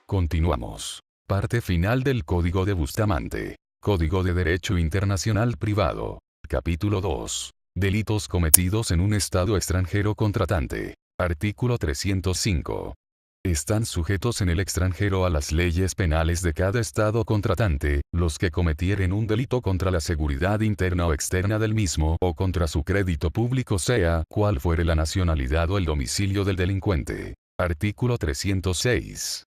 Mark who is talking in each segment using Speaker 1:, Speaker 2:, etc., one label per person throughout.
Speaker 1: Continuamos. Parte final del Código de Bustamante. Código de Derecho Internacional Privado. Capítulo 2. Delitos cometidos en un Estado extranjero contratante. Artículo 305. Están sujetos en el extranjero a las leyes penales de cada Estado contratante, los que cometieren un delito contra la seguridad interna o externa del mismo o contra su crédito público sea cual fuere la nacionalidad o el domicilio del delincuente. Artículo 306.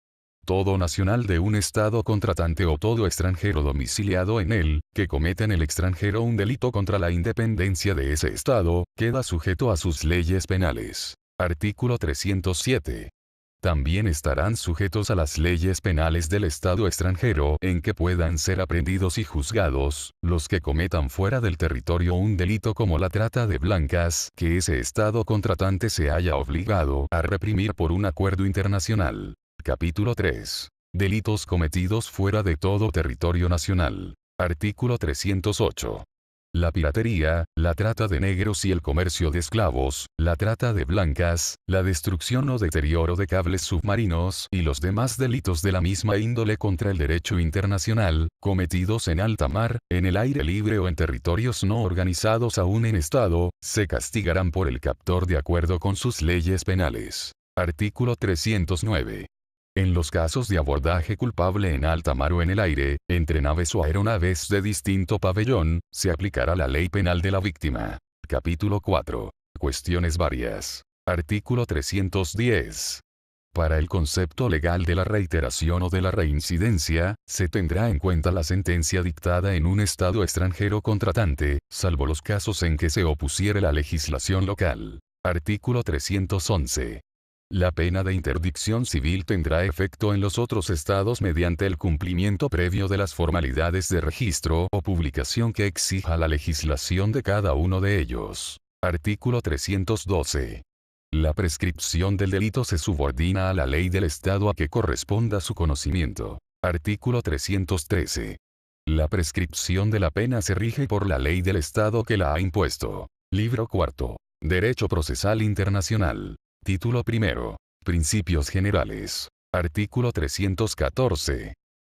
Speaker 1: Todo nacional de un Estado contratante o todo extranjero domiciliado en él, que cometa en el extranjero un delito contra la independencia de ese Estado, queda sujeto a sus leyes penales. Artículo 307. También estarán sujetos a las leyes penales del Estado extranjero en que puedan ser aprehendidos y juzgados, los que cometan fuera del territorio un delito como la trata de blancas, que ese Estado contratante se haya obligado a reprimir por un acuerdo internacional. Capítulo 3. Delitos cometidos fuera de todo territorio nacional. Artículo 308. La piratería, la trata de negros y el comercio de esclavos, la trata de blancas, la destrucción o deterioro de cables submarinos y los demás delitos de la misma índole contra el derecho internacional, cometidos en alta mar, en el aire libre o en territorios no organizados aún en Estado, se castigarán por el captor de acuerdo con sus leyes penales. Artículo 309. En los casos de abordaje culpable en alta mar o en el aire, entre naves o aeronaves de distinto pabellón, se aplicará la ley penal de la víctima. Capítulo 4. Cuestiones varias. Artículo 310. Para el concepto legal de la reiteración o de la reincidencia, se tendrá en cuenta la sentencia dictada en un Estado extranjero contratante, salvo los casos en que se opusiere la legislación local. Artículo 311. La pena de interdicción civil tendrá efecto en los otros estados mediante el cumplimiento previo de las formalidades de registro o publicación que exija la legislación de cada uno de ellos. Artículo 312. La prescripción del delito se subordina a la ley del estado a que corresponda su conocimiento. Artículo 313. La prescripción de la pena se rige por la ley del estado que la ha impuesto. Libro cuarto. Derecho procesal internacional. Título primero. Principios generales. Artículo 314.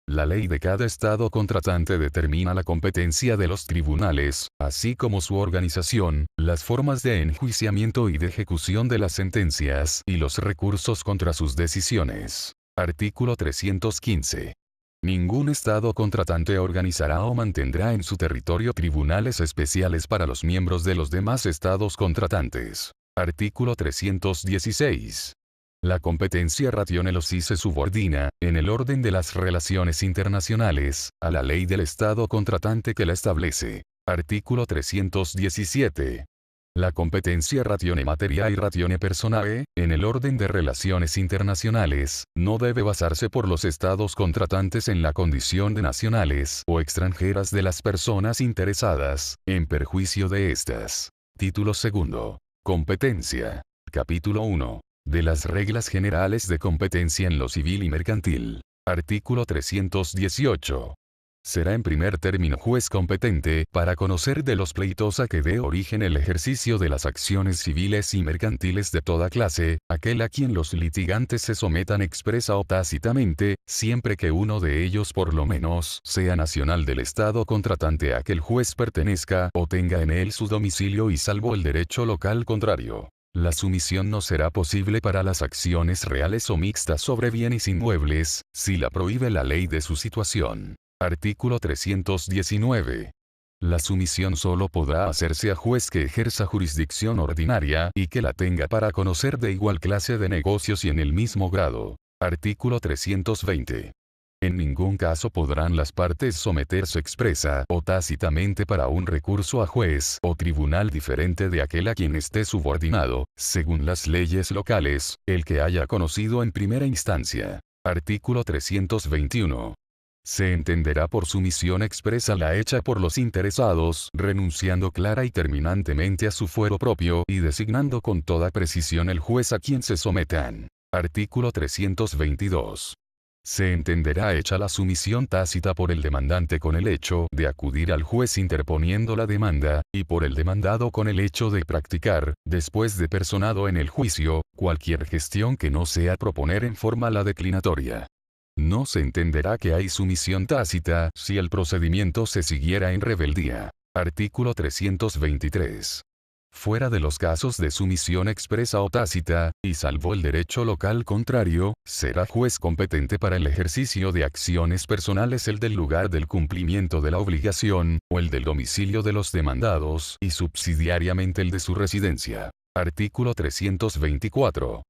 Speaker 1: La ley de cada Estado contratante determina la competencia de los tribunales, así como su organización, las formas de enjuiciamiento y de ejecución de las sentencias y los recursos contra sus decisiones. Artículo 315. Ningún Estado contratante organizará o mantendrá en su territorio tribunales especiales para los miembros de los demás Estados contratantes. Artículo 316. La competencia rationale se subordina, en el orden de las relaciones internacionales, a la ley del Estado contratante que la establece. Artículo 317. La competencia ratione materia y ratione personae, en el orden de relaciones internacionales, no debe basarse por los Estados contratantes en la condición de nacionales o extranjeras de las personas interesadas, en perjuicio de estas. Título segundo. Competencia. Capítulo 1. De las reglas generales de competencia en lo civil y mercantil. Artículo 318. Será en primer término juez competente para conocer de los pleitos a que dé origen el ejercicio de las acciones civiles y mercantiles de toda clase, aquel a quien los litigantes se sometan expresa o tácitamente, siempre que uno de ellos por lo menos sea nacional del Estado contratante a que el juez pertenezca o tenga en él su domicilio y salvo el derecho local contrario. La sumisión no será posible para las acciones reales o mixtas sobre bienes inmuebles, si la prohíbe la ley de su situación. Artículo 319. La sumisión solo podrá hacerse a juez que ejerza jurisdicción ordinaria y que la tenga para conocer de igual clase de negocios y en el mismo grado. Artículo 320. En ningún caso podrán las partes someterse expresa o tácitamente para un recurso a juez o tribunal diferente de aquel a quien esté subordinado, según las leyes locales, el que haya conocido en primera instancia. Artículo 321. Se entenderá por sumisión expresa la hecha por los interesados, renunciando clara y terminantemente a su fuero propio y designando con toda precisión el juez a quien se sometan. Artículo 322. Se entenderá hecha la sumisión tácita por el demandante con el hecho de acudir al juez interponiendo la demanda, y por el demandado con el hecho de practicar, después de personado en el juicio, cualquier gestión que no sea proponer en forma la declinatoria. No se entenderá que hay sumisión tácita si el procedimiento se siguiera en rebeldía. Artículo 323. Fuera de los casos de sumisión expresa o tácita, y salvo el derecho local contrario, será juez competente para el ejercicio de acciones personales el del lugar del cumplimiento de la obligación, o el del domicilio de los demandados, y subsidiariamente el de su residencia. Artículo 324.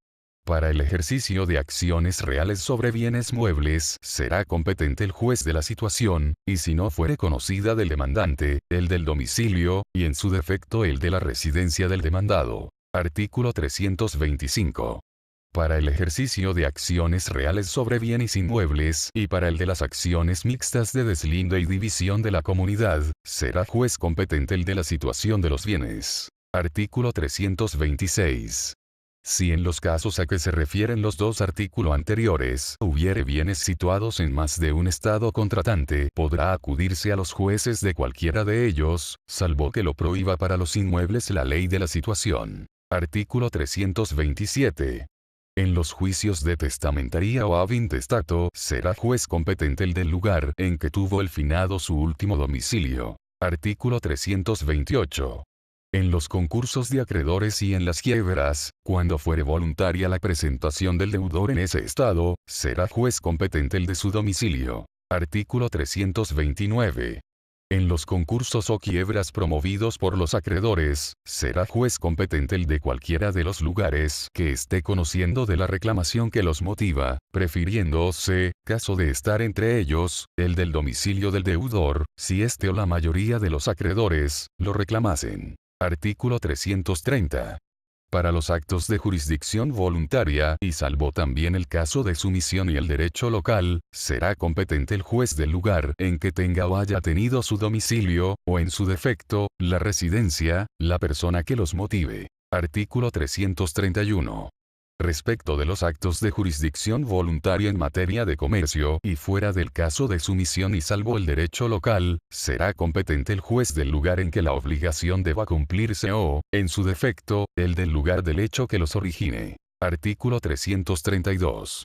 Speaker 1: Para el ejercicio de acciones reales sobre bienes muebles, será competente el juez de la situación, y si no fuere conocida del demandante, el del domicilio, y en su defecto el de la residencia del demandado. Artículo 325. Para el ejercicio de acciones reales sobre bienes inmuebles, y para el de las acciones mixtas de deslinde y división de la comunidad, será juez competente el de la situación de los bienes. Artículo 326. Si en los casos a que se refieren los dos artículos anteriores hubiere bienes situados en más de un estado contratante, podrá acudirse a los jueces de cualquiera de ellos, salvo que lo prohíba para los inmuebles la ley de la situación. Artículo 327. En los juicios de testamentaría o ab intestato, será juez competente el del lugar en que tuvo el finado su último domicilio. Artículo 328. En los concursos de acreedores y en las quiebras, cuando fuere voluntaria la presentación del deudor en ese estado, será juez competente el de su domicilio. Artículo 329. En los concursos o quiebras promovidos por los acreedores, será juez competente el de cualquiera de los lugares que esté conociendo de la reclamación que los motiva, prefiriéndose, caso de estar entre ellos, el del domicilio del deudor, si éste o la mayoría de los acreedores lo reclamasen. Artículo 330. Para los actos de jurisdicción voluntaria, y salvo también el caso de sumisión y el derecho local, será competente el juez del lugar en que tenga o haya tenido su domicilio, o en su defecto, la residencia, la persona que los motive. Artículo 331. Respecto de los actos de jurisdicción voluntaria en materia de comercio, y fuera del caso de sumisión y salvo el derecho local, será competente el juez del lugar en que la obligación deba cumplirse o, en su defecto, el del lugar del hecho que los origine. Artículo 332.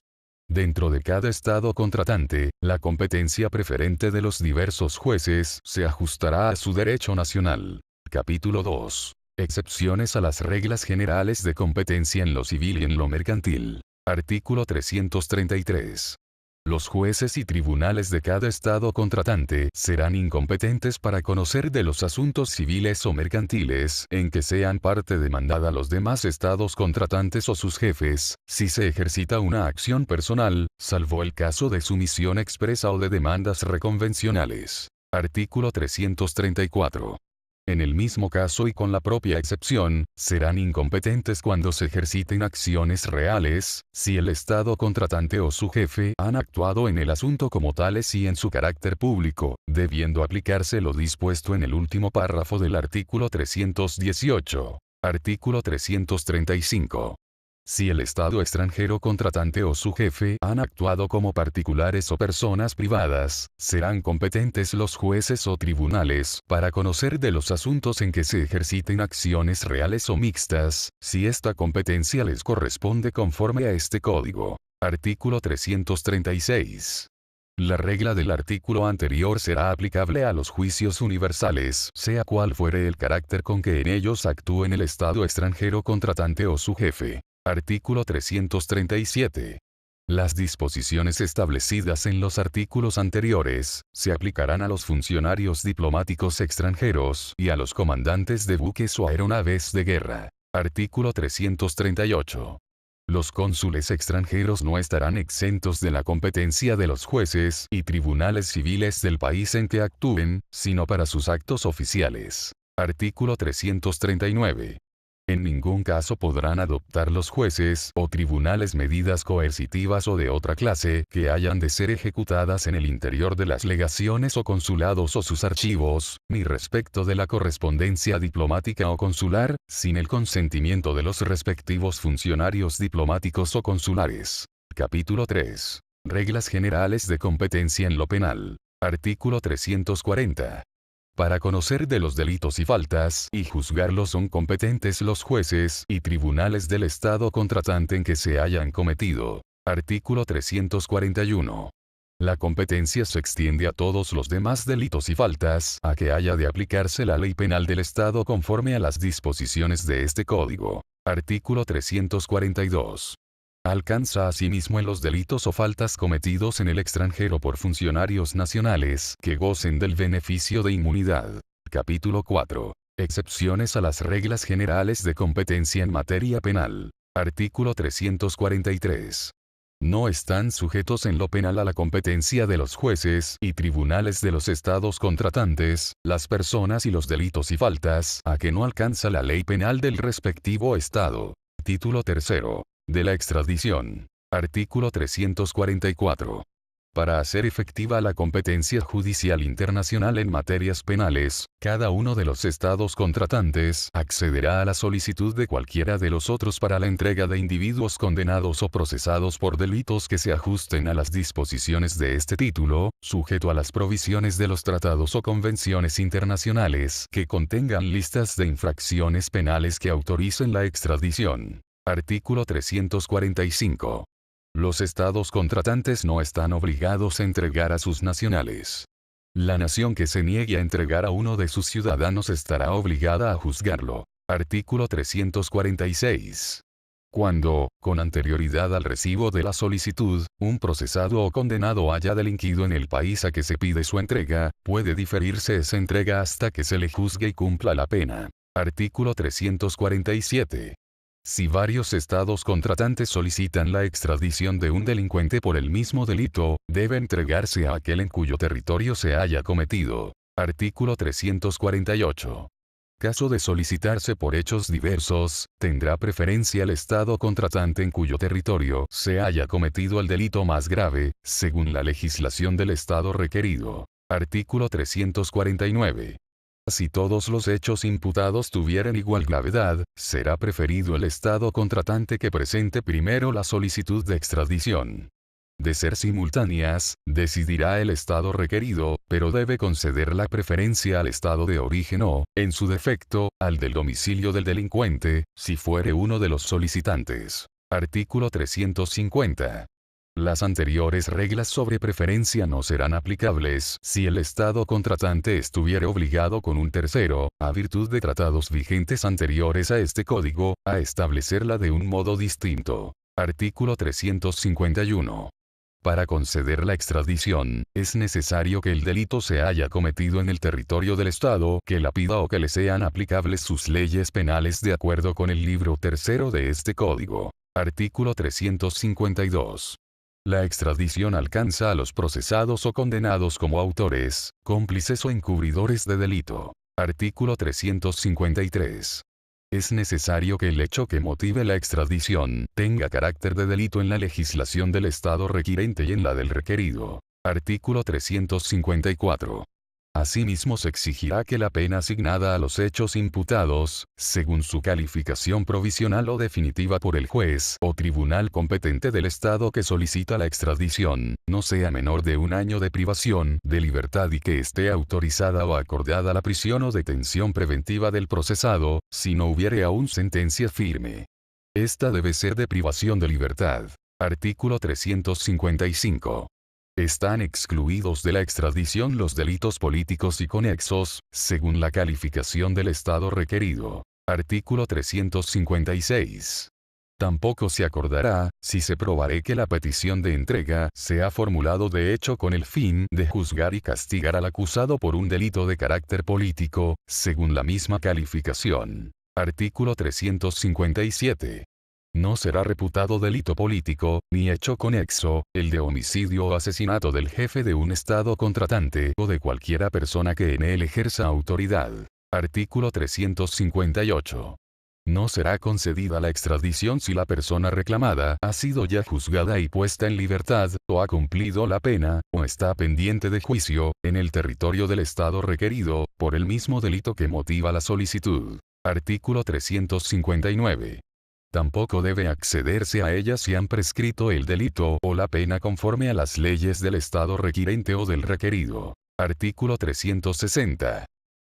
Speaker 1: Dentro de cada estado contratante, la competencia preferente de los diversos jueces se ajustará a su derecho nacional. Capítulo 2. Excepciones a las reglas generales de competencia en lo civil y en lo mercantil. Artículo 333. Los jueces y tribunales de cada estado contratante serán incompetentes para conocer de los asuntos civiles o mercantiles en que sean parte demandada los demás estados contratantes o sus jefes, si se ejercita una acción personal, salvo el caso de sumisión expresa o de demandas reconvencionales. Artículo 334. En el mismo caso y con la propia excepción, serán incompetentes cuando se ejerciten acciones reales, si el Estado contratante o su jefe han actuado en el asunto como tales y en su carácter público, debiendo aplicarse lo dispuesto en el último párrafo del artículo 318. Artículo 335. Si el Estado extranjero contratante o su jefe han actuado como particulares o personas privadas, serán competentes los jueces o tribunales para conocer de los asuntos en que se ejerciten acciones reales o mixtas, si esta competencia les corresponde conforme a este código. Artículo 336. La regla del artículo anterior será aplicable a los juicios universales, sea cual fuere el carácter con que en ellos actúen el Estado extranjero contratante o su jefe. Artículo 337. Las disposiciones establecidas en los artículos anteriores, se aplicarán a los funcionarios diplomáticos extranjeros y a los comandantes de buques o aeronaves de guerra. Artículo 338. Los cónsules extranjeros no estarán exentos de la competencia de los jueces y tribunales civiles del país en que actúen, sino para sus actos oficiales. Artículo 339. En ningún caso podrán adoptar los jueces o tribunales medidas coercitivas o de otra clase que hayan de ser ejecutadas en el interior de las legaciones o consulados o sus archivos, ni respecto de la correspondencia diplomática o consular, sin el consentimiento de los respectivos funcionarios diplomáticos o consulares. Capítulo 3. Reglas generales de competencia en lo penal. Artículo 340. Para conocer de los delitos y faltas y juzgarlos son competentes los jueces y tribunales del Estado contratante en que se hayan cometido. Artículo 341. La competencia se extiende a todos los demás delitos y faltas a que haya de aplicarse la ley penal del Estado conforme a las disposiciones de este Código. Artículo 342. Alcanza asimismo en los delitos o faltas cometidos en el extranjero por funcionarios nacionales que gocen del beneficio de inmunidad. Capítulo 4. Excepciones a las reglas generales de competencia en materia penal. Artículo 343. No están sujetos en lo penal a la competencia de los jueces y tribunales de los estados contratantes, las personas y los delitos y faltas a que no alcanza la ley penal del respectivo estado. Título 3. De la extradición. Artículo 344. Para hacer efectiva la competencia judicial internacional en materias penales, cada uno de los estados contratantes accederá a la solicitud de cualquiera de los otros para la entrega de individuos condenados o procesados por delitos que se ajusten a las disposiciones de este título, sujeto a las provisiones de los tratados o convenciones internacionales que contengan listas de infracciones penales que autoricen la extradición. Artículo 345. Los estados contratantes no están obligados a entregar a sus nacionales. La nación que se niegue a entregar a uno de sus ciudadanos estará obligada a juzgarlo. Artículo 346. Cuando, con anterioridad al recibo de la solicitud, un procesado o condenado haya delinquido en el país a que se pide su entrega, puede diferirse esa entrega hasta que se le juzgue y cumpla la pena. Artículo 347. Si varios estados contratantes solicitan la extradición de un delincuente por el mismo delito, debe entregarse a aquel en cuyo territorio se haya cometido. Artículo 348. Caso de solicitarse por hechos diversos, tendrá preferencia el estado contratante en cuyo territorio se haya cometido el delito más grave, según la legislación del estado requerido. Artículo 349. Si todos los hechos imputados tuvieran igual gravedad, será preferido el estado contratante que presente primero la solicitud de extradición. De ser simultáneas, decidirá el estado requerido, pero debe conceder la preferencia al estado de origen o, en su defecto, al del domicilio del delincuente, si fuere uno de los solicitantes. Artículo 350. Las anteriores reglas sobre preferencia no serán aplicables si el estado contratante estuviere obligado con un tercero, a virtud de tratados vigentes anteriores a este código, a establecerla de un modo distinto. Artículo 351. Para conceder la extradición, es necesario que el delito se haya cometido en el territorio del Estado que la pida o que le sean aplicables sus leyes penales de acuerdo con el libro tercero de este código. Artículo 352. La extradición alcanza a los procesados o condenados como autores, cómplices o encubridores de delito. Artículo 353. Es necesario que el hecho que motive la extradición tenga carácter de delito en la legislación del Estado requirente y en la del requerido. Artículo 354. Asimismo se exigirá que la pena asignada a los hechos imputados, según su calificación provisional o definitiva por el juez o tribunal competente del Estado que solicita la extradición, no sea menor de 1 año de privación de libertad y que esté autorizada o acordada la prisión o detención preventiva del procesado, si no hubiere aún sentencia firme. Esta debe ser de privación de libertad. Artículo 355. Están excluidos de la extradición los delitos políticos y conexos, según la calificación del Estado requerido. Artículo 356. Tampoco se acordará, si se probare que la petición de entrega se ha formulado de hecho con el fin de juzgar y castigar al acusado por un delito de carácter político, según la misma calificación. Artículo 357. No será reputado delito político, ni hecho conexo, el de homicidio o asesinato del jefe de un estado contratante o de cualquiera persona que en él ejerza autoridad. Artículo 358. No será concedida la extradición si la persona reclamada ha sido ya juzgada y puesta en libertad, o ha cumplido la pena, o está pendiente de juicio, en el territorio del estado requerido, por el mismo delito que motiva la solicitud. Artículo 359. Tampoco debe accederse a ella si han prescrito el delito o la pena conforme a las leyes del Estado requirente o del requerido. Artículo 360.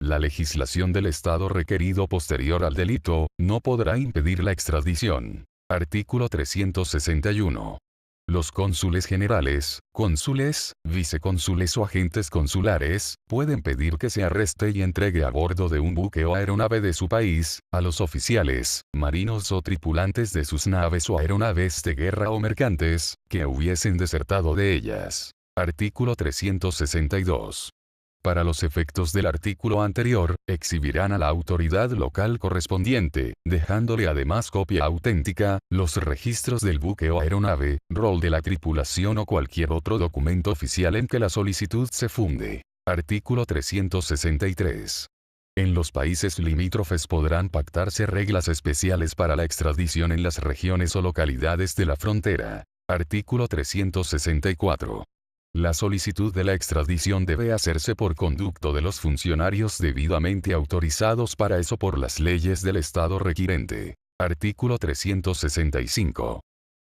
Speaker 1: La legislación del Estado requerido posterior al delito no podrá impedir la extradición. Artículo 361. Los cónsules generales, cónsules, vicecónsules o agentes consulares, pueden pedir que se arreste y entregue a bordo de un buque o aeronave de su país, a los oficiales, marinos o tripulantes de sus naves o aeronaves de guerra o mercantes, que hubiesen desertado de ellas. Artículo 362. Para los efectos del artículo anterior, exhibirán a la autoridad local correspondiente, dejándole además copia auténtica, los registros del buque o aeronave, rol de la tripulación o cualquier otro documento oficial en que la solicitud se funde. Artículo 363. En los países limítrofes podrán pactarse reglas especiales para la extradición en las regiones o localidades de la frontera. Artículo 364. La solicitud de la extradición debe hacerse por conducto de los funcionarios debidamente autorizados para eso por las leyes del Estado requirente. Artículo 365.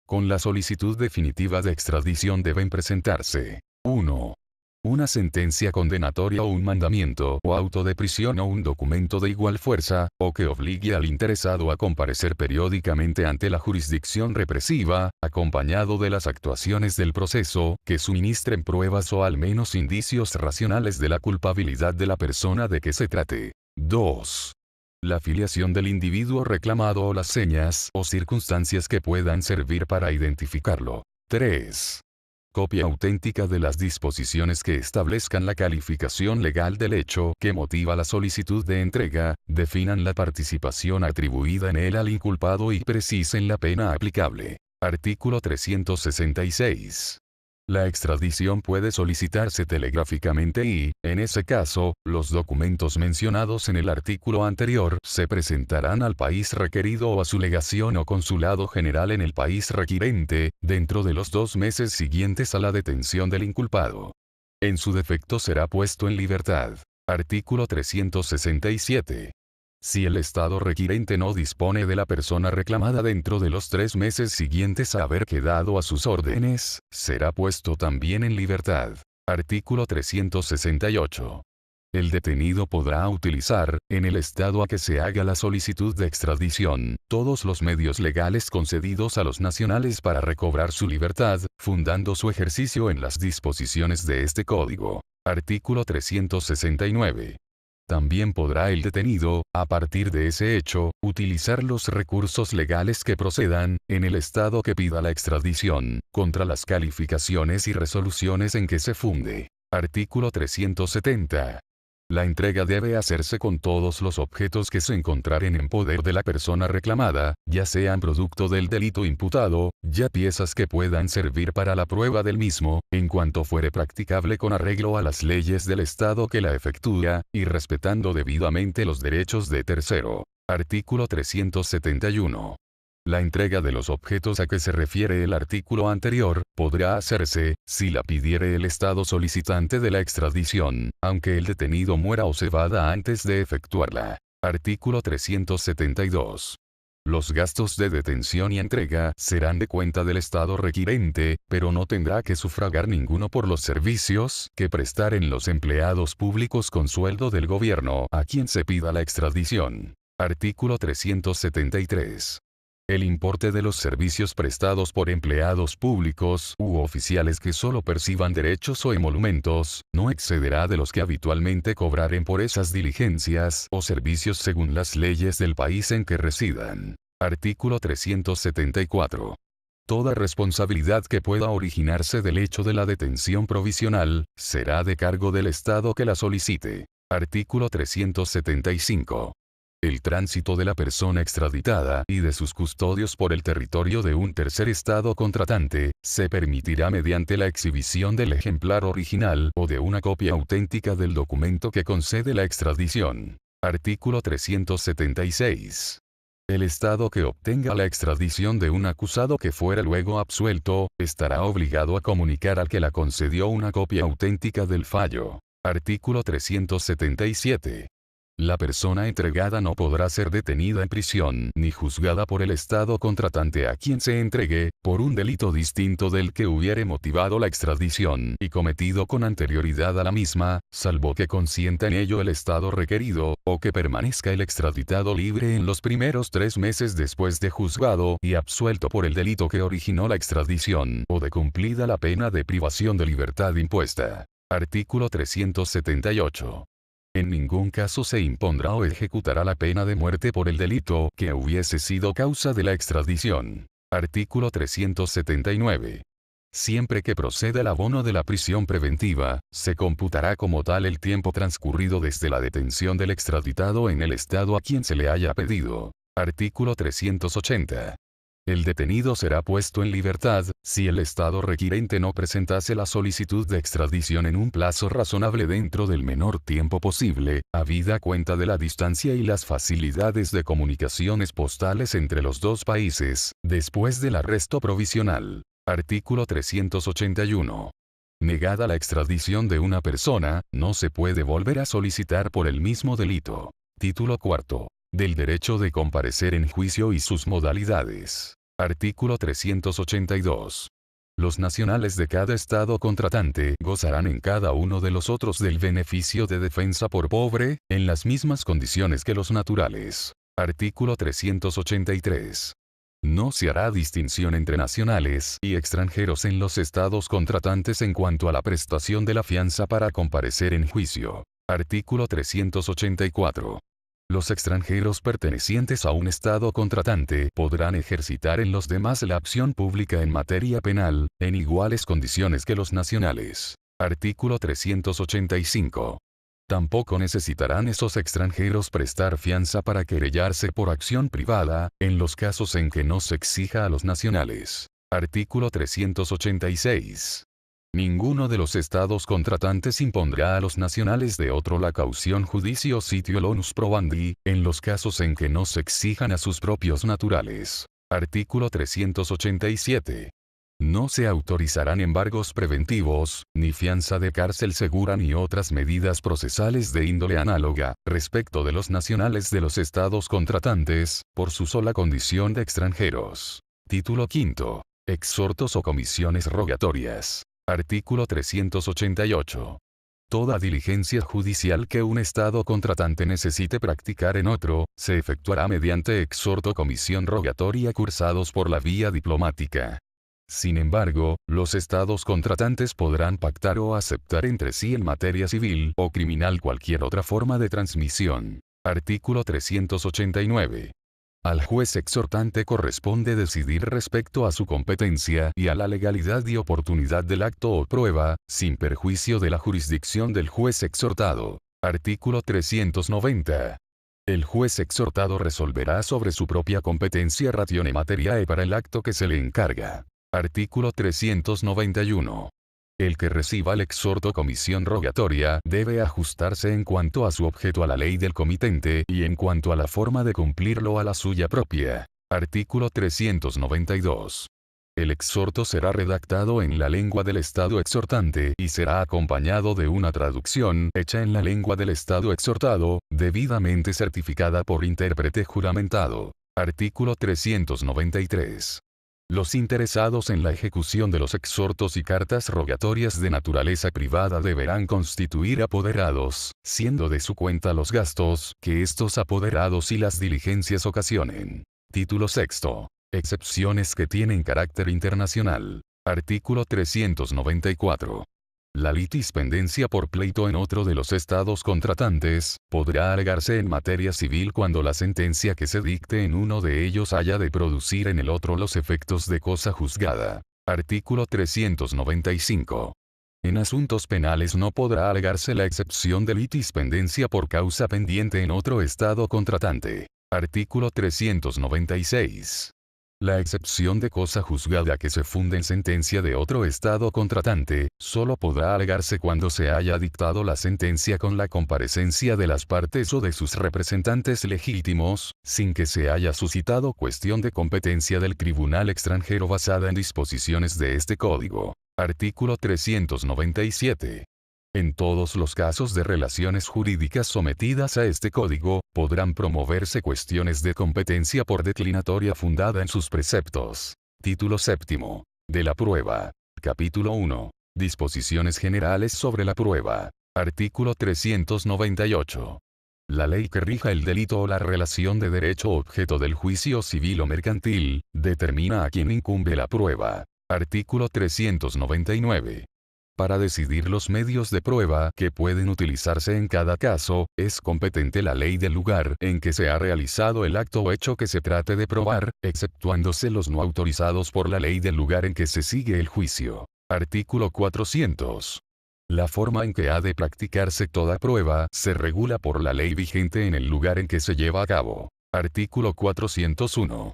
Speaker 1: Con la solicitud definitiva de extradición deben presentarse 1. Una sentencia condenatoria o un mandamiento o auto de prisión o un documento de igual fuerza, o que obligue al interesado a comparecer periódicamente ante la jurisdicción represiva, acompañado de las actuaciones del proceso, que suministren pruebas o al menos indicios racionales de la culpabilidad de la persona de que se trate. 2. La filiación del individuo reclamado o las señas o circunstancias que puedan servir para identificarlo. 3. Copia auténtica de las disposiciones que establezcan la calificación legal del hecho que motiva la solicitud de entrega, definan la participación atribuida en él al inculpado y precisen la pena aplicable. Artículo 366. La extradición puede solicitarse telegráficamente y, en ese caso, los documentos mencionados en el artículo anterior se presentarán al país requerido o a su legación o consulado general en el país requirente, dentro de los 2 meses siguientes a la detención del inculpado. En su defecto será puesto en libertad. Artículo 367. Si el Estado requirente no dispone de la persona reclamada dentro de los 3 meses siguientes a haber quedado a sus órdenes, será puesto también en libertad. Artículo 368. El detenido podrá utilizar, en el estado a que se haga la solicitud de extradición, todos los medios legales concedidos a los nacionales para recobrar su libertad, fundando su ejercicio en las disposiciones de este Código. Artículo 369. También podrá el detenido, a partir de ese hecho, utilizar los recursos legales que procedan, en el estado que pida la extradición, contra las calificaciones y resoluciones en que se funde. Artículo 370. La entrega debe hacerse con todos los objetos que se encontraren en poder de la persona reclamada, ya sean producto del delito imputado, ya piezas que puedan servir para la prueba del mismo, en cuanto fuere practicable con arreglo a las leyes del Estado que la efectúa, y respetando debidamente los derechos de tercero. Artículo 371. La entrega de los objetos a que se refiere el artículo anterior, podrá hacerse, si la pidiere el Estado solicitante de la extradición, aunque el detenido muera o se vada antes de efectuarla. Artículo 372. Los gastos de detención y entrega serán de cuenta del Estado requirente, pero no tendrá que sufragar ninguno por los servicios que prestaren los empleados públicos con sueldo del gobierno a quien se pida la extradición. Artículo 373. El importe de los servicios prestados por empleados públicos u oficiales que solo perciban derechos o emolumentos, no excederá de los que habitualmente cobraren por esas diligencias o servicios según las leyes del país en que residan. Artículo 374. Toda responsabilidad que pueda originarse del hecho de la detención provisional, será de cargo del Estado que la solicite. Artículo 375. El tránsito de la persona extraditada y de sus custodios por el territorio de un tercer estado contratante, se permitirá mediante la exhibición del ejemplar original o de una copia auténtica del documento que concede la extradición. Artículo 376. El Estado que obtenga la extradición de un acusado que fuera luego absuelto, estará obligado a comunicar al que la concedió una copia auténtica del fallo. Artículo 377. La persona entregada no podrá ser detenida en prisión ni juzgada por el Estado contratante a quien se entregue, por un delito distinto del que hubiere motivado la extradición y cometido con anterioridad a la misma, salvo que consienta en ello el Estado requerido, o que permanezca el extraditado libre en los primeros 3 meses después de juzgado y absuelto por el delito que originó la extradición, o de cumplida la pena de privación de libertad impuesta. Artículo 378. En ningún caso se impondrá o ejecutará la pena de muerte por el delito que hubiese sido causa de la extradición. Artículo 379. Siempre que proceda el abono de la prisión preventiva, se computará como tal el tiempo transcurrido desde la detención del extraditado en el estado a quien se le haya pedido. Artículo 380. El detenido será puesto en libertad, si el Estado requirente no presentase la solicitud de extradición en un plazo razonable dentro del menor tiempo posible, habida cuenta de la distancia y las facilidades de comunicaciones postales entre los dos países, después del arresto provisional. Artículo 381. Negada la extradición de una persona, no se puede volver a solicitar por el mismo delito. Título cuarto. Del derecho de comparecer en juicio y sus modalidades. Artículo 382. Los nacionales de cada estado contratante gozarán en cada uno de los otros del beneficio de defensa por pobre, en las mismas condiciones que los naturales. Artículo 383. No se hará distinción entre nacionales y extranjeros en los estados contratantes en cuanto a la prestación de la fianza para comparecer en juicio. Artículo 384. Los extranjeros pertenecientes a un estado contratante podrán ejercitar en los demás la acción pública en materia penal, en iguales condiciones que los nacionales. Artículo 385. Tampoco necesitarán esos extranjeros prestar fianza para querellarse por acción privada, en los casos en que no se exija a los nacionales. Artículo 386. Ninguno de los estados contratantes impondrá a los nacionales de otro la caución judicio sitio onus probandi, en los casos en que no se exijan a sus propios naturales. Artículo 387. No se autorizarán embargos preventivos, ni fianza de cárcel segura ni otras medidas procesales de índole análoga, respecto de los nacionales de los estados contratantes, por su sola condición de extranjeros. Título quinto. Exhortos o comisiones rogatorias. Artículo 388. Toda diligencia judicial que un estado contratante necesite practicar en otro, se efectuará mediante exhorto o comisión rogatoria cursados por la vía diplomática. Sin embargo, los estados contratantes podrán pactar o aceptar entre sí en materia civil o criminal cualquier otra forma de transmisión. Artículo 389. Al juez exhortante corresponde decidir respecto a su competencia y a la legalidad y oportunidad del acto o prueba, sin perjuicio de la jurisdicción del juez exhortado. Artículo 390. El juez exhortado resolverá sobre su propia competencia ratione materiae para el acto que se le encarga. Artículo 391. El que reciba el exhorto o comisión rogatoria debe ajustarse en cuanto a su objeto a la ley del comitente y en cuanto a la forma de cumplirlo a la suya propia. Artículo 392. El exhorto será redactado en la lengua del estado exhortante y será acompañado de una traducción hecha en la lengua del estado exhortado, debidamente certificada por intérprete juramentado. Artículo 393. Los interesados en la ejecución de los exhortos y cartas rogatorias de naturaleza privada deberán constituir apoderados, siendo de su cuenta los gastos que estos apoderados y las diligencias ocasionen. Título sexto. Excepciones que tienen carácter internacional. Artículo 394. La litispendencia por pleito en otro de los estados contratantes, podrá alegarse en materia civil cuando la sentencia que se dicte en uno de ellos haya de producir en el otro los efectos de cosa juzgada. Artículo 395. En asuntos penales no podrá alegarse la excepción de litispendencia por causa pendiente en otro estado contratante. Artículo 396. La excepción de cosa juzgada que se funde en sentencia de otro estado contratante, solo podrá alegarse cuando se haya dictado la sentencia con la comparecencia de las partes o de sus representantes legítimos, sin que se haya suscitado cuestión de competencia del tribunal extranjero basada en disposiciones de este código. Artículo 397. En todos los casos de relaciones jurídicas sometidas a este código, podrán promoverse cuestiones de competencia por declinatoria fundada en sus preceptos. Título séptimo. De la prueba. Capítulo 1. Disposiciones generales sobre la prueba. Artículo 398. La ley que rija el delito o la relación de derecho objeto del juicio civil o mercantil, determina a quien incumbe la prueba. Artículo 399. Para decidir los medios de prueba que pueden utilizarse en cada caso, es competente la ley del lugar en que se ha realizado el acto o hecho que se trate de probar, exceptuándose los no autorizados por la ley del lugar en que se sigue el juicio. Artículo 400. La forma en que ha de practicarse toda prueba se regula por la ley vigente en el lugar en que se lleva a cabo. Artículo 401.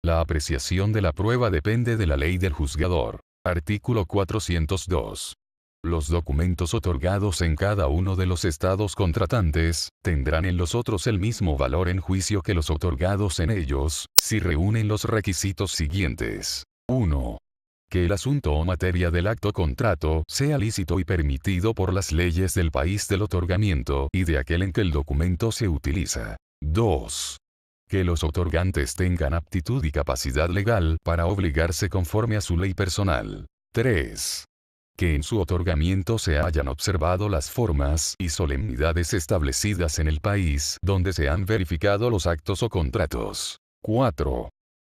Speaker 1: La apreciación de la prueba depende de la ley del juzgador. Artículo 402. Los documentos otorgados en cada uno de los estados contratantes, tendrán en los otros el mismo valor en juicio que los otorgados en ellos, si reúnen los requisitos siguientes. 1. Que el asunto o materia del acto contrato sea lícito y permitido por las leyes del país del otorgamiento y de aquel en que el documento se utiliza. 2. Que los otorgantes tengan aptitud y capacidad legal para obligarse conforme a su ley personal. 3. Que en su otorgamiento se hayan observado las formas y solemnidades establecidas en el país donde se han verificado los actos o contratos. 4.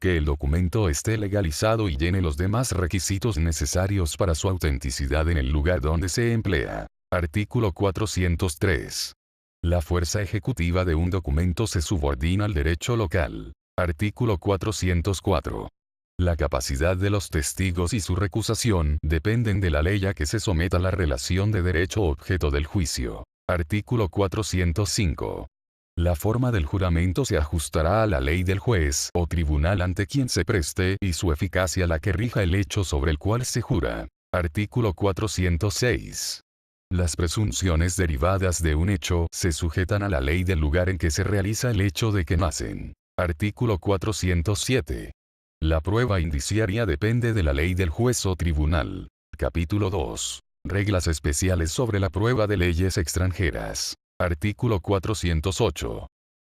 Speaker 1: Que el documento esté legalizado y llene los demás requisitos necesarios para su autenticidad en el lugar donde se emplea. Artículo 403. La fuerza ejecutiva de un documento se subordina al derecho local. Artículo 404. La capacidad de los testigos y su recusación dependen de la ley a que se someta la relación de derecho objeto del juicio. Artículo 405. La forma del juramento se ajustará a la ley del juez o tribunal ante quien se preste y su eficacia la que rija el hecho sobre el cual se jura. Artículo 406. Las presunciones derivadas de un hecho se sujetan a la ley del lugar en que se realiza el hecho de que nacen. Artículo 407. La prueba indiciaria depende de la ley del juez o tribunal. Capítulo 2. Reglas especiales sobre la prueba de leyes extranjeras. Artículo 408.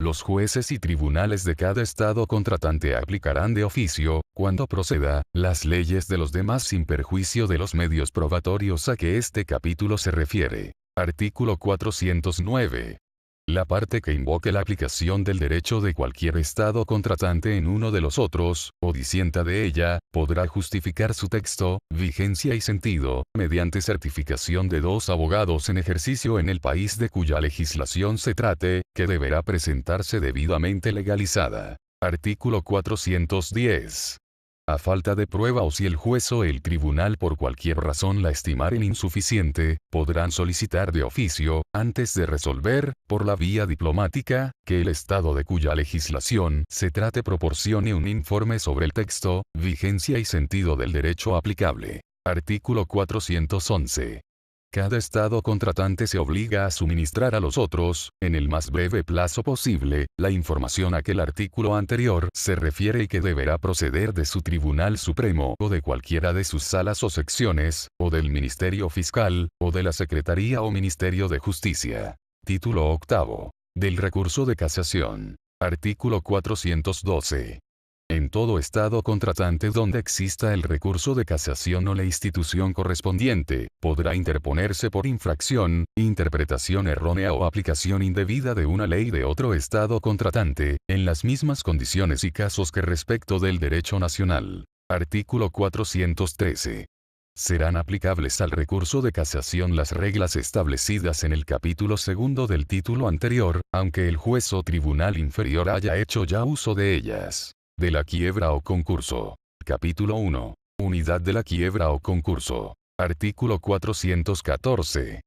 Speaker 1: Los jueces y tribunales de cada estado contratante aplicarán de oficio, cuando proceda, las leyes de los demás sin perjuicio de los medios probatorios a que este capítulo se refiere. Artículo 409. La parte que invoque la aplicación del derecho de cualquier estado contratante en uno de los otros, o disienta de ella, podrá justificar su texto, vigencia y sentido, mediante certificación de 2 abogados en ejercicio en el país de cuya legislación se trate, que deberá presentarse debidamente legalizada. Artículo 410. A falta de prueba o si el juez o el tribunal por cualquier razón la estimaren insuficiente, podrán solicitar de oficio, antes de resolver, por la vía diplomática, que el estado de cuya legislación se trate proporcione un informe sobre el texto, vigencia y sentido del derecho aplicable. Artículo 411. Cada estado contratante se obliga a suministrar a los otros, en el más breve plazo posible, la información a que el artículo anterior se refiere y que deberá proceder de su Tribunal Supremo o de cualquiera de sus salas o secciones, o del Ministerio Fiscal, o de la Secretaría o Ministerio de Justicia. Título octavo. Del recurso de casación. Artículo 412. En todo estado contratante donde exista el recurso de casación o la institución correspondiente, podrá interponerse por infracción, interpretación errónea o aplicación indebida de una ley de otro estado contratante, en las mismas condiciones y casos que respecto del derecho nacional. Artículo 413. Serán aplicables al recurso de casación las reglas establecidas en el capítulo segundo del título anterior, aunque el juez o tribunal inferior haya hecho ya uso de ellas. De la quiebra o concurso. Capítulo 1. Unidad de la quiebra o concurso. Artículo 414.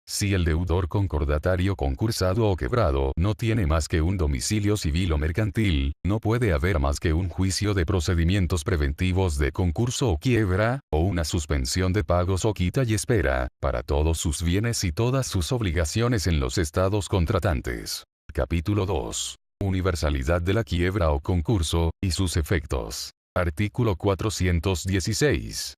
Speaker 1: Si el deudor concordatario concursado o quebrado no tiene más que un domicilio civil o mercantil, no puede haber más que un juicio de procedimientos preventivos de concurso o quiebra, o una suspensión de pagos o quita y espera, para todos sus bienes y todas sus obligaciones en los estados contratantes. Capítulo 2. Universalidad de la quiebra o concurso, y sus efectos. Artículo 416.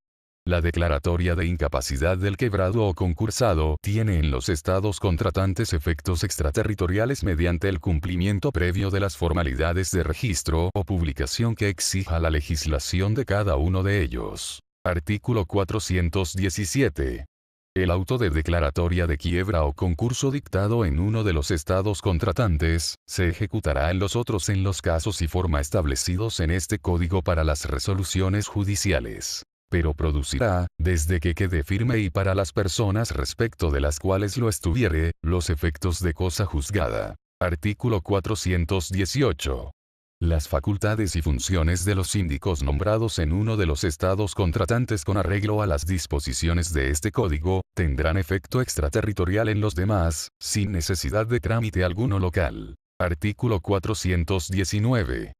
Speaker 1: La declaratoria de incapacidad del quebrado o concursado tiene en los estados contratantes efectos extraterritoriales mediante el cumplimiento previo de las formalidades de registro o publicación que exija la legislación de cada uno de ellos. Artículo 417. El auto de declaratoria de quiebra o concurso dictado en uno de los estados contratantes, se ejecutará en los otros en los casos y forma establecidos en este código para las resoluciones judiciales. Pero producirá, desde que quede firme y para las personas respecto de las cuales lo estuviere, los efectos de cosa juzgada. Artículo 418. Las facultades y funciones de los síndicos nombrados en uno de los estados contratantes con arreglo a las disposiciones de este código, tendrán efecto extraterritorial en los demás, sin necesidad de trámite alguno local. Artículo 419.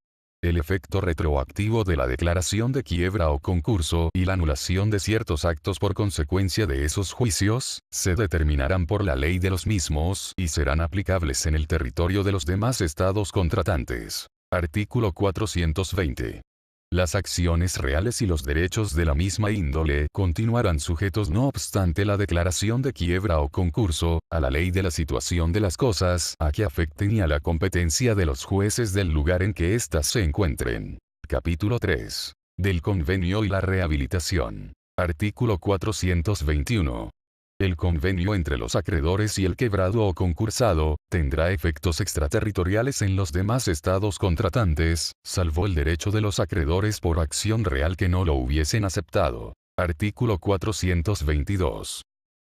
Speaker 1: El efecto retroactivo de la declaración de quiebra o concurso y la anulación de ciertos actos por consecuencia de esos juicios, se determinarán por la ley de los mismos y serán aplicables en el territorio de los demás estados contratantes. Artículo 420. Las acciones reales y los derechos de la misma índole continuarán sujetos no obstante la declaración de quiebra o concurso, a la ley de la situación de las cosas a que afecten y a la competencia de los jueces del lugar en que éstas se encuentren. Capítulo 3. Del convenio y la rehabilitación. Artículo 421. El convenio entre los acreedores y el quebrado o concursado, tendrá efectos extraterritoriales en los demás estados contratantes, salvo el derecho de los acreedores por acción real que no lo hubiesen aceptado. Artículo 422.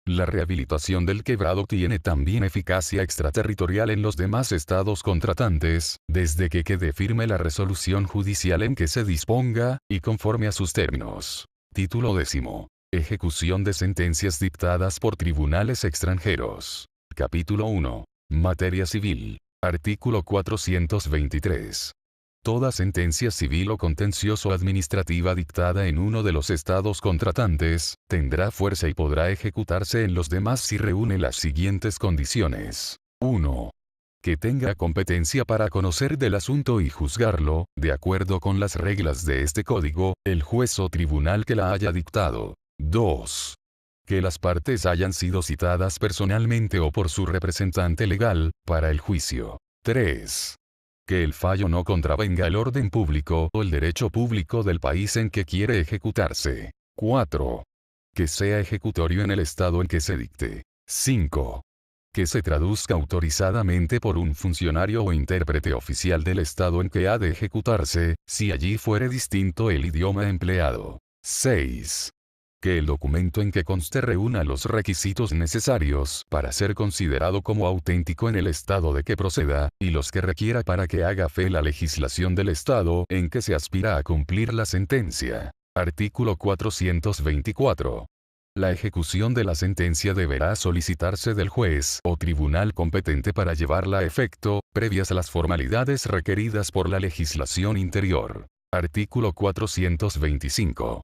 Speaker 1: La rehabilitación del quebrado tiene también eficacia extraterritorial en los demás estados contratantes, desde que quede firme la resolución judicial en que se disponga, y conforme a sus términos. Título 10. Ejecución de sentencias dictadas por tribunales extranjeros. Capítulo 1. Materia civil. Artículo 423. Toda sentencia civil o contencioso administrativa dictada en uno de los estados contratantes, tendrá fuerza y podrá ejecutarse en los demás si reúne las siguientes condiciones. 1. Que tenga competencia para conocer del asunto y juzgarlo, de acuerdo con las reglas de este código, el juez o tribunal que la haya dictado. 2. Que las partes hayan sido citadas personalmente o por su representante legal, para el juicio. 3. Que el fallo no contravenga el orden público o el derecho público del país en que quiere ejecutarse. 4. Que sea ejecutorio en el estado en que se dicte. 5. Que se traduzca autorizadamente por un funcionario o intérprete oficial del estado en que ha de ejecutarse, si allí fuere distinto el idioma empleado. 6. Que el documento en que conste reúna los requisitos necesarios para ser considerado como auténtico en el estado de que proceda, y los que requiera para que haga fe la legislación del estado en que se aspira a cumplir la sentencia. Artículo 424. La ejecución de la sentencia deberá solicitarse del juez o tribunal competente para llevarla a efecto, previas a las formalidades requeridas por la legislación interior. Artículo 425.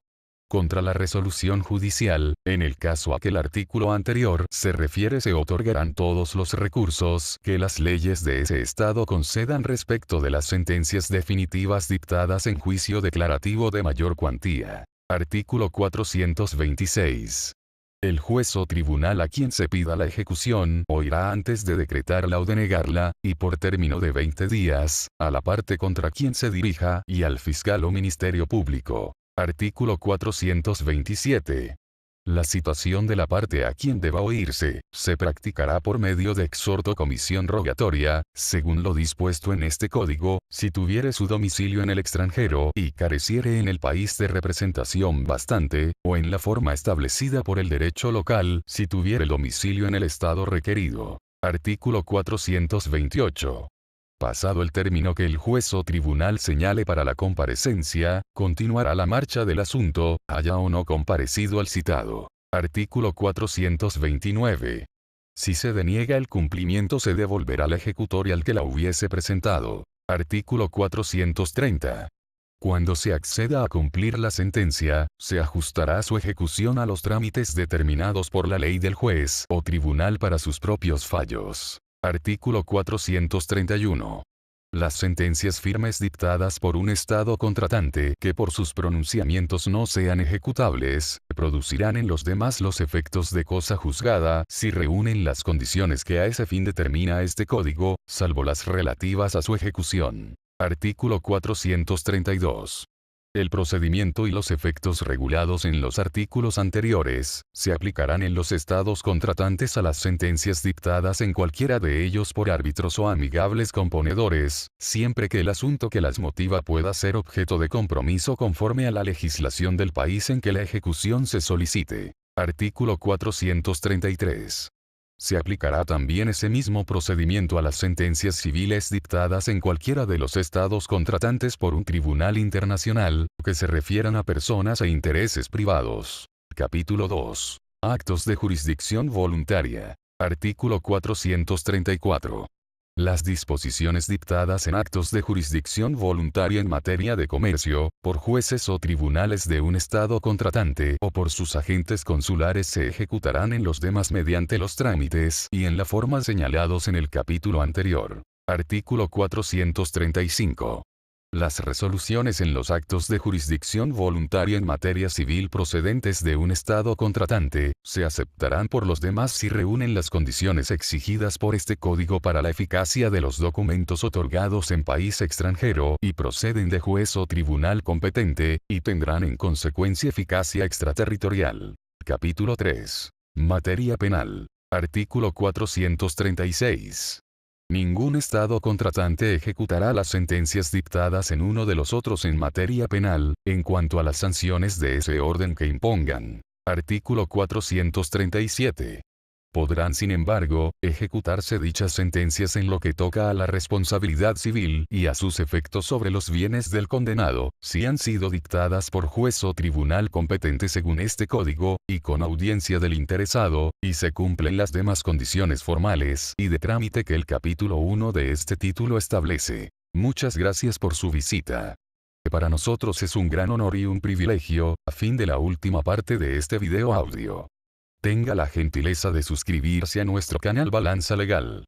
Speaker 1: Contra la resolución judicial, en el caso a que el artículo anterior se refiere, se otorgarán todos los recursos que las leyes de ese estado concedan respecto de las sentencias definitivas dictadas en juicio declarativo de mayor cuantía. Artículo 426. El juez o tribunal a quien se pida la ejecución oirá antes de decretarla o denegarla, y por término de 20 días, a la parte contra quien se dirija y al fiscal o ministerio público. Artículo 427. La citación de la parte a quien deba oírse, se practicará por medio de exhorto comisión rogatoria, según lo dispuesto en este código, si tuviere su domicilio en el extranjero y careciere en el país de representación bastante, o en la forma establecida por el derecho local, si tuviere domicilio en el estado requerido. Artículo 428. Pasado el término que el juez o tribunal señale para la comparecencia, continuará la marcha del asunto, haya o no comparecido al citado. Artículo 429. Si se deniega el cumplimiento, se devolverá la ejecutoria al que la hubiese presentado. Artículo 430. Cuando se acceda a cumplir la sentencia, se ajustará su ejecución a los trámites determinados por la ley del juez o tribunal para sus propios fallos. Artículo 431. Las sentencias firmes dictadas por un Estado contratante que por sus pronunciamientos no sean ejecutables, producirán en los demás los efectos de cosa juzgada si reúnen las condiciones que a ese fin determina este código, salvo las relativas a su ejecución. Artículo 432. El procedimiento y los efectos regulados en los artículos anteriores, se aplicarán en los estados contratantes a las sentencias dictadas en cualquiera de ellos por árbitros o amigables componedores, siempre que el asunto que las motiva pueda ser objeto de compromiso conforme a la legislación del país en que la ejecución se solicite. Artículo 433. Se aplicará también ese mismo procedimiento a las sentencias civiles dictadas en cualquiera de los estados contratantes por un tribunal internacional, que se refieran a personas e intereses privados. Capítulo 2. Actos de jurisdicción voluntaria. Artículo 434. Las disposiciones dictadas en actos de jurisdicción voluntaria en materia de comercio, por jueces o tribunales de un Estado contratante o por sus agentes consulares se ejecutarán en los demás mediante los trámites y en la forma señalados en el capítulo anterior. Artículo 435. Las resoluciones en los actos de jurisdicción voluntaria en materia civil procedentes de un Estado contratante, se aceptarán por los demás si reúnen las condiciones exigidas por este código para la eficacia de los documentos otorgados en país extranjero y proceden de juez o tribunal competente, y tendrán en consecuencia eficacia extraterritorial. Capítulo 3. Materia penal. Artículo 436. Ningún Estado contratante ejecutará las sentencias dictadas en uno de los otros en materia penal, en cuanto a las sanciones de ese orden que impongan. Artículo 437. Podrán sin embargo, ejecutarse dichas sentencias en lo que toca a la responsabilidad civil y a sus efectos sobre los bienes del condenado, si han sido dictadas por juez o tribunal competente según este código, y con audiencia del interesado, y se cumplen las demás condiciones formales y de trámite que el capítulo 1 de este título establece. Muchas gracias por su visita. Para nosotros es un gran honor y un privilegio, a fin de la última parte de este video audio. Tenga la gentileza de suscribirse a nuestro canal Balanza Legal.